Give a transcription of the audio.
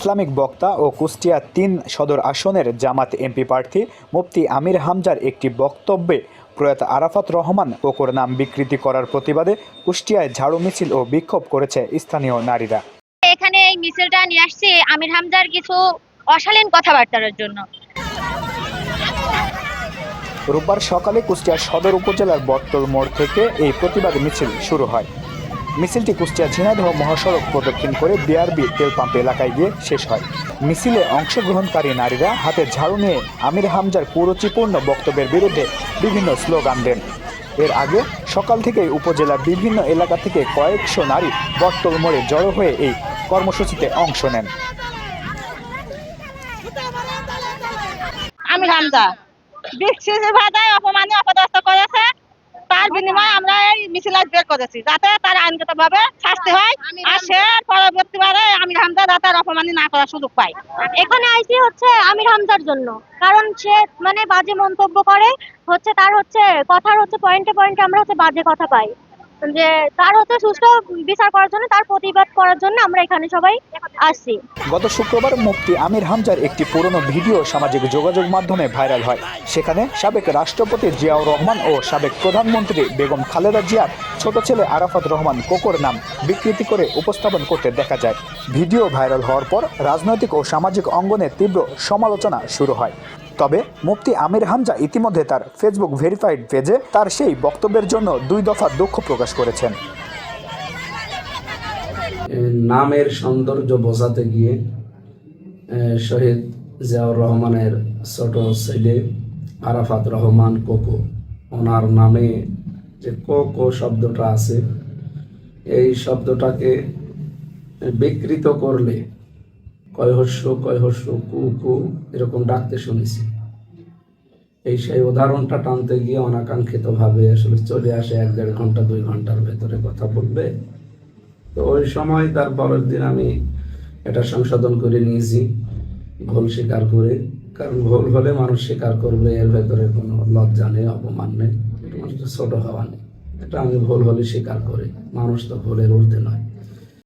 Islamic বক্তা ও কুষ্টিয়া ৩ সদর আসনের জামাত এমপি প্রার্থী মুফতি আমির হামজার একটি বক্তব্যে প্রয়াত আরাফাত রহমান কোকোর নাম বিকৃতি করার প্রতিবাদে কুষ্টিয়ায় ঝাড়ু মিছিল ও বিক্ষোভ করেছে স্থানীয় নারীরা। এখানে এই মিছিলটা নিয়ে আসছে আমির হামজার কিছু অশালীন কথাবার্তার জন্য। রোববার সকালে কুষ্টিয়া সদর উপজেলার বটতল মোড় থেকে এই প্রতিবাদ মিছিল শুরু হয়। মিছিলটি কুষ্টিয়া ঝিনাইদহ মহাসড়ক প্রদক্ষিণ করে বিআরবি তেল পাম্প এলাকায় গিয়ে শেষ হয়। মিছিলে অংশগ্রহণকারী নারীরা হাতে ঝাড়ু নিয়ে আমির হামজার কুরুচিপূর্ণ বক্তব্যের বিরুদ্ধে বিভিন্ন স্লোগান দেন। এর আগে সকাল থেকেই উপজেলার বিভিন্ন এলাকা থেকে কয়েকশো নারী বটতল মোড়ে জড়ো হয়ে এই কর্মসূচিতে অংশ নেন। আমির হামজা বিক্ষিপ্ত ভাষায় অপমানে অপদস্থ করেছে, তার বিনিময়ে আমরা এই মিছিল বের করেছি যাতে তার আইনগতভাবে শাস্তি হয়, আর সে পরবর্তীবারে আমির হামজা যাতে আর অপমানি না করার সুযোগ পায়। এখানে আইসি হচ্ছে আমির হামজার জন্য, কারণ সে বাজে মন্তব্য করে, তার কথার পয়েন্টে পয়েন্টে আমরা বাজে কথা পাই, যে তার সুষ্ঠু বিচার করার জন্য, তার প্রতিবাদ করার জন্য আমরা এখানে সবাই আসছি। গত শুক্রবার মুফতি আমির হামজার একটি পুরনো ভিডিও সামাজিক যোগাযোগ মাধ্যমে ভাইরাল হয়। সেখানে সাবেক রাষ্ট্রপতি জিয়াউর রহমান ও সাবেক প্রধানমন্ত্রী বেগম খালেদা জিয়ার ছোট ছেলে আরাফাত রহমান কোকোর নাম বিকৃতি করে উপস্থাপন করতে দেখা যায়। ভিডিও ভাইরাল হওয়ার পর রাজনৈতিক ও সামাজিক অঙ্গনে তীব্র সমালোচনা শুরু হয়। তবে মুফতি আমির হামজা ইতিমধ্যে তার ফেসবুক ভেরিফাইড পেজে তার সেই বক্তব্যের জন্য 2 দফা দুঃখ প্রকাশ করেছেন। নামের সৌন্দর্য বোঝাতে গিয়ে শহীদ জিয়াউর রহমানের ছোট ছেলে আরাফাত রহমান কোকো, ওনার নামে যে কোকো শব্দটা আছে, এই শব্দটাকে বিকৃত করলে কয়হস্য কয়হস্য কু কু এরকম ডাকতে শুনেছি। সেই উদাহরণটা টানতে গিয়ে অনাকাঙ্ক্ষিতভাবে আসলে চলে আসে 1-1.5 ঘন্টা 2 ঘন্টার ভেতরে কথা বলবে। তো ওই সময় তার পরের দিন আমি এটা সংশোধন করে নিয়েছি, ভুল স্বীকার করে। কারণ ভুল হলে মানুষ স্বীকার করবে, এর ভেতরে কোনো লজ্জা নেই, অপমান নেই, এটা মানুষের ছোট হওয়া নেই। এটা আমি ভুল হলে স্বীকার করি, মানুষ তো ভুলের ঊর্ধ্বে নয়।